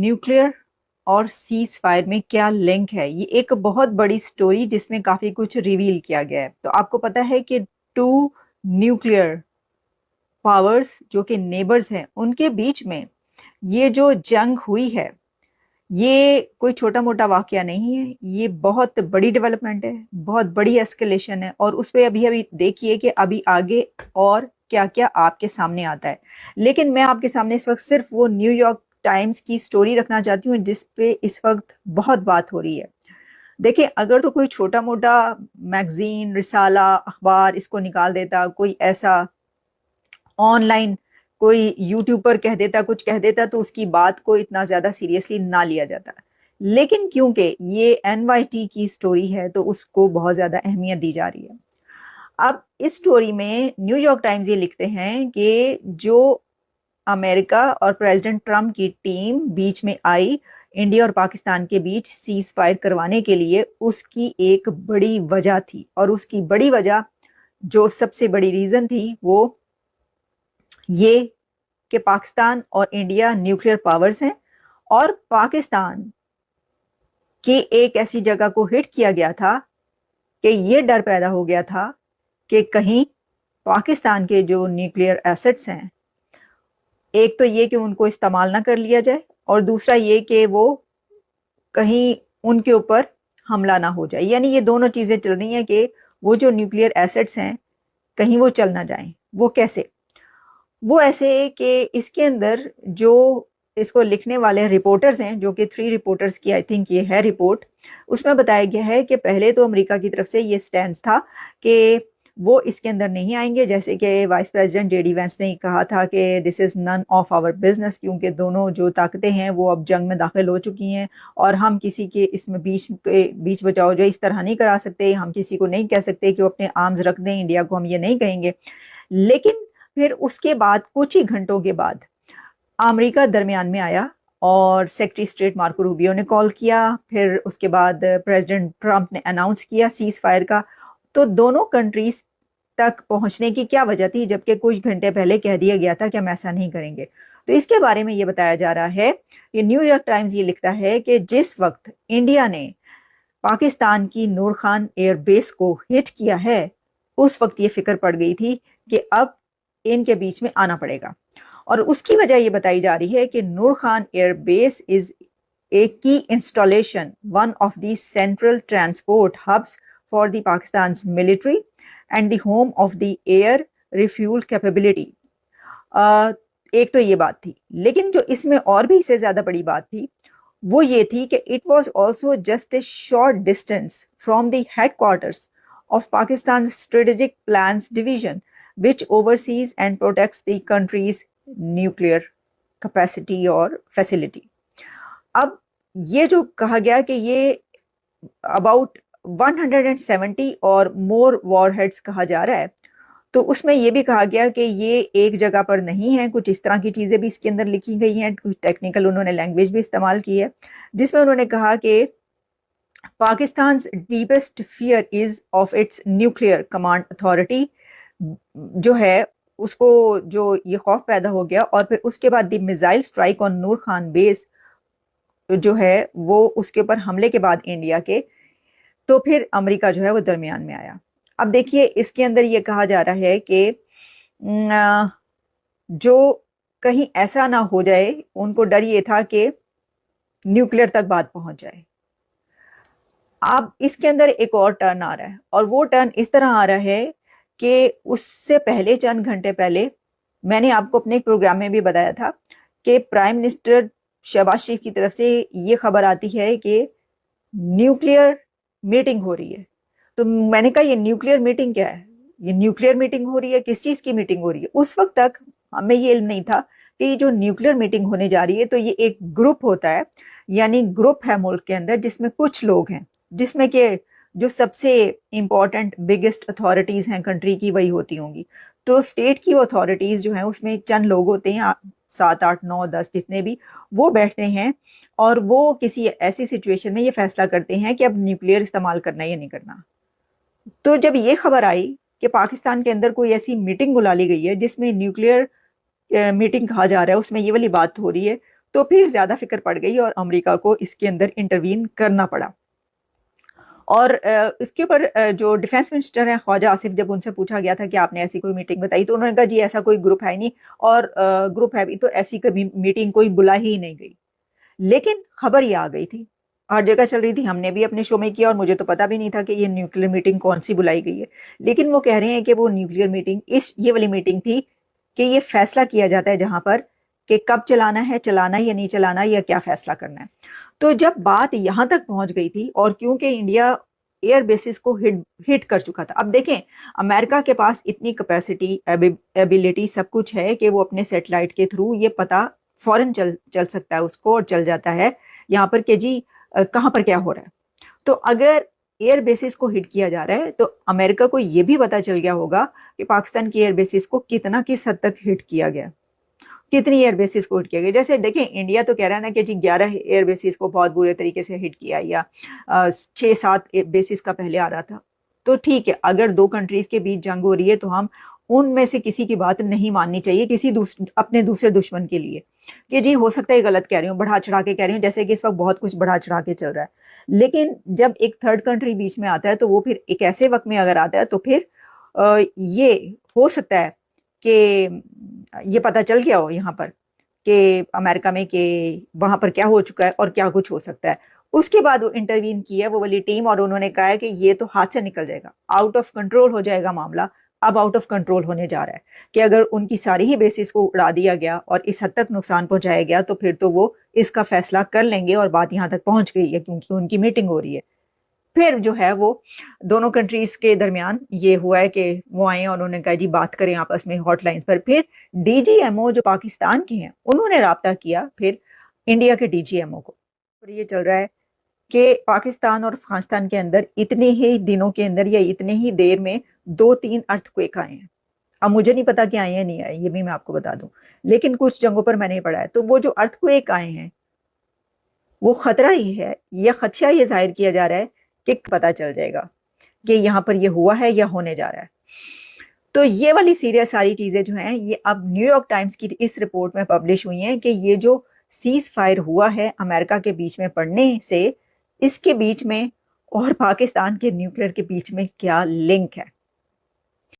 Nuclear और cease fire में क्या लिंक है? ये एक बहुत बड़ी स्टोरी जिसमें काफी कुछ रिवील किया गया है। तो आपको पता है कि टू न्यूक्लियर पावर्स जो कि नेबर्स हैं, उनके बीच में ये जो जंग हुई है, ये कोई छोटा मोटा वाकया नहीं है। ये बहुत बड़ी डेवलपमेंट है, बहुत बड़ी एस्केलेशन है, और उस पर अभी अभी देखिए कि अभी आगे और क्या क्या आपके सामने आता है। लेकिन मैं आपके सामने इस वक्त सिर्फ वो न्यूयॉर्क टाइम्स की स्टोरी रखना चाहती हूँ जिस पे इस वक्त बहुत बात हो रही है। देखिए, अगर तो कोई छोटा मोटा मैगजीन, रिसाला, अखबार इसको निकाल देता, कोई ऐसा ऑनलाइन कोई यूट्यूब पर कह देता, कुछ कह देता, तो उसकी बात को इतना ज्यादा सीरियसली ना लिया जाता। लेकिन क्योंकि ये एनवाईटी की स्टोरी है तो उसको बहुत ज्यादा अहमियत दी जा रही है। अब इस स्टोरी में न्यूयॉर्क टाइम्स ये लिखते हैं कि जो अमेरिका और प्रेसिडेंट ट्रम्प की टीम बीच में आई इंडिया और पाकिस्तान के बीच सीज फायर करवाने के लिए, उसकी एक बड़ी वजह थी। और उसकी बड़ी वजह, जो सबसे बड़ी रीजन थी, वो ये कि पाकिस्तान और इंडिया न्यूक्लियर पावर्स हैं, और पाकिस्तान की एक ऐसी जगह को हिट किया गया था कि ये डर पैदा हो गया था कि कहीं पाकिस्तान के जो न्यूक्लियर एसेट्स हैं, एक तो ये कि उनको इस्तेमाल ना कर लिया जाए, और दूसरा ये कि वो कहीं उनके ऊपर हमला ना हो जाए। यानी ये दोनों चीजें चल रही हैं कि वो जो न्यूक्लियर एसेट्स हैं कहीं वो चल ना जाएं। वो कैसे? वो ऐसे कि इसके अंदर जो इसको लिखने वाले रिपोर्टर्स हैं, जो कि 3 रिपोर्टर्स की आई थिंक ये है रिपोर्ट, उसमें बताया गया है कि पहले तो अमेरिका की तरफ से ये स्टैंड था कि वो इसके अंदर नहीं आएंगे। जैसे कि वाइस प्रेसिडेंट जेडी वेंस ने कहा था कि this is none of our business, क्योंकि दोनों जो ताकतें हैं वो अब जंग में दाखिल हो चुकी हैं, और हम किसी के इसमें बीच बचाओ जो इस तरह नहीं करा सकते। हम किसी को नहीं कह सकते कि वो अपने आर्म्स रख दें, इंडिया को हम ये नहीं कहेंगे। लेकिन फिर उसके बाद कुछ ही घंटों के बाद अमेरिका दरमियान में आया और सेक्रेटरी स्टेट मार्को रूबियो ने कॉल किया। फिर उसके बाद प्रेसिडेंट ट्रंप ने अनाउंस किया सीज फायर का। तो दोनों कंट्रीज तक पहुंचने की क्या वजह थी, जबकि कुछ घंटे पहले कह दिया गया था कि हम ऐसा नहीं करेंगे? तो इसके बारे में ये बताया जा रहा है कि न्यूयॉर्क टाइम्स ये लिखता है कि जिस वक्त इंडिया ने पाकिस्तान की नूर खान एयरबेस को हिट किया है, उस वक्त ये फिक्र पड़ गई थी कि अब इनके बीच में आना पड़ेगा। और उसकी वजह ये बताई जा रही है कि Noor Khan airbase is a key installation, one of the central transport hubs for the Pakistan military and the home of the air refuel capability. एक तो ये बात थी, लेकिन जो इसमें और भी इससे ज्यादा बड़ी बात थी वो ये थी कि it was also just a short distance from the headquarters of Pakistan strategic plans division which oversees and protects the country's nuclear capacity और facility। अब ये जो कहा गया कि ये about 170 और more warheads कहा जा रहा है, तो उसमें ये भी कहा गया कि ये एक जगह पर नहीं है। कुछ इस तरह की चीजें भी इसके अंदर लिखी गई हैं, कुछ टेक्निकल उन्होंने लैंग्वेज भी इस्तेमाल की है, जिसमें उन्होंने कहा कि Pakistan deepest fear is of its nuclear command authority, जो है उसको जो ये खौफ पैदा हो गया। और फिर उसके बाद the missile strike on Nur Khan base जो है वो उसके ऊपर हमले के बाद इंडिया के, तो फिर अमेरिका जो है वो दरमियान में आया। अब देखिए, इसके अंदर ये कहा जा रहा है कि जो कहीं ऐसा ना हो जाए, उनको डर ये था कि न्यूक्लियर तक बात पहुंच जाए। अब इसके अंदर एक और टर्न आ रहा है, और वो टर्न इस तरह आ रहा है कि उससे पहले, चंद घंटे पहले, मैंने आपको अपने एक प्रोग्राम में भी बताया था कि प्राइम मिनिस्टर शहबाज शरीफ की तरफ से ये खबर आती है कि न्यूक्लियर मीटिंग हो रही है। तो मैंने कहा ये न्यूक्लियर मीटिंग क्या है? ये न्यूक्लियर मीटिंग हो रही है, किस चीज की मीटिंग हो रही है? उस वक्त तक हमें ये इल्म नहीं था कि ये जो न्यूक्लियर मीटिंग होने जा रही है तो ये एक ग्रुप होता है, यानी ग्रुप है मुल्क के अंदर जिसमें कुछ लोग हैं, जिसमें के जो सबसे इंपॉर्टेंट बिगेस्ट अथॉरिटीज हैं कंट्री की वही होती होंगी। तो स्टेट की अथॉरिटीज जो हैं उसमें चंद लोग होते हैं, 7 8 9 10 जितने भी, वो बैठते हैं और वो किसी ऐसी सिचुएशन में ये फैसला करते हैं कि अब न्यूक्लियर इस्तेमाल करना है या नहीं करना। तो जब ये खबर आई कि पाकिस्तान के अंदर कोई ऐसी मीटिंग बुला ली गई है जिसमें न्यूक्लियर मीटिंग कहा जा रहा है, उसमें ये वाली बात हो रही है, تو پھر زیادہ فکر پڑ گئی اور امریکہ کو اس کے اندر انٹروین کرنا پڑا. اور اس کے اوپر جو ڈیفینس منسٹر ہیں خواجہ آصف، جب ان سے پوچھا گیا تھا کہ آپ نے ایسی کوئی میٹنگ بتائی، تو انہوں نے کہا جی ایسا کوئی گروپ ہے نہیں، اور گروپ ہے بھی تو ایسی کبھی میٹنگ کوئی بلا ہی نہیں گئی. لیکن خبر یہ آ گئی تھی، ہر جگہ چل رہی تھی، ہم نے بھی اپنے شو میں کیا، اور مجھے تو پتا بھی نہیں تھا کہ یہ نیوکلیر میٹنگ کون سی بلائی گئی ہے. لیکن وہ کہہ رہے ہیں کہ وہ نیوکلیر میٹنگ یہ والی میٹنگ تھی کہ یہ فیصلہ کیا جاتا ہے جہاں پر کہ کب چلانا ہے یا نہیں چلانا، یا کیا فیصلہ کرنا ہے. تو جب بات یہاں تک پہنچ گئی تھی، اور کیونکہ انڈیا ایئر بیسز کو ہٹ کر چکا تھا، اب دیکھیں امریکہ کے پاس اتنی کیپیسٹی، ایبیلٹی، سب کچھ ہے کہ وہ اپنے سیٹلائٹ کے تھرو یہ پتا فوراً چل سکتا ہے اس کو، اور چل جاتا ہے یہاں پر کہ جی کہاں پر کیا ہو رہا ہے. تو اگر ایئر بیسز کو ہٹ کیا جا رہا ہے تو امریکہ کو یہ بھی پتا چل گیا ہوگا کہ پاکستان کی ایئر بیسز کو کس حد تک ہٹ کیا گیا، کتنی ایئر بیسز کو ہٹ کیا گیا. جیسے دیکھیں انڈیا تو کہہ رہا ہے نا کہ جی 11 ایئر بیسز کو بہت برے طریقے سے ہٹ کیا، یا 6-7 بیسز کا پہلے آ رہا تھا. تو ٹھیک ہے، اگر دو کنٹریز کے بیچ جنگ ہو رہی ہے تو ہم ان میں سے کسی کی بات نہیں ماننی چاہیے اپنے دوسرے دشمن کے لیے کہ جی ہو سکتا ہے غلط کہہ رہی ہوں، بڑھا چڑھا کے کہہ رہی ہوں، جیسے کہ اس وقت بہت کچھ بڑھا چڑھا کے چل رہا ہے. لیکن جب ایک تھرڈ کنٹری بیچ میں آتا ہے تو وہ پھر ایک ایسے وقت میں اگر آتا ہے تو پھر یہ ہو سکتا ہے کہ یہ پتا چل گیا ہو یہاں پر کہ امریکہ میں کہ وہاں پر کیا ہو چکا ہے اور کیا کچھ ہو سکتا ہے. اس کے بعد وہ انٹروین کی ہے وہ والی ٹیم، اور انہوں نے کہا ہے کہ یہ تو ہاتھ سے نکل جائے گا، آؤٹ آف کنٹرول ہو جائے گا معاملہ. اب آؤٹ آف کنٹرول ہونے جا رہا ہے کہ اگر ان کی ساری ہی بیسز کو اڑا دیا گیا اور اس حد تک نقصان پہنچایا گیا تو پھر تو وہ اس کا فیصلہ کر لیں گے، اور بات یہاں تک پہنچ گئی ہے کیونکہ ان کی میٹنگ ہو رہی ہے. پھر جو ہے وہ دونوں کنٹریز کے درمیان یہ ہوا ہے کہ وہ آئے اور انہوں نے کہا جی بات کریں آپس میں ہاٹ لائنز پر. پھر ڈی جی ایم او جو پاکستان کے ہیں انہوں نے رابطہ کیا پھر انڈیا کے ڈی جی ایم او کو. اور یہ چل رہا ہے کہ پاکستان اور افغانستان کے اندر اتنے ہی دنوں کے اندر یا اتنے ہی دیر میں 2-3 ارتھکویک آئے ہیں. اب مجھے نہیں پتا کہ آئے ہیں نہیں آئے، یہ بھی میں آپ کو بتا دوں، لیکن کچھ جگہوں پر میں نے پڑھا ہے. تو وہ جو ارتھکویک آئے ہیں وہ خطرہ ہی ہے، یہ خدشہ یہ ظاہر کیا جا رہا ہے کہ پتا چل جائے گا کہ یہاں پر یہ ہوا ہے یا ہونے جا رہا ہے. تو یہ والی سیریس ساری چیزیں جو ہیں یہ اب نیو یارک ٹائمز کی اس رپورٹ میں پبلش ہوئی ہیں کہ یہ جو سیز فائر ہوا ہے امریکہ کے بیچ میں پڑنے سے، اس کے بیچ میں اور پاکستان کے نیوکلیئر کے بیچ میں کیا لنک ہے.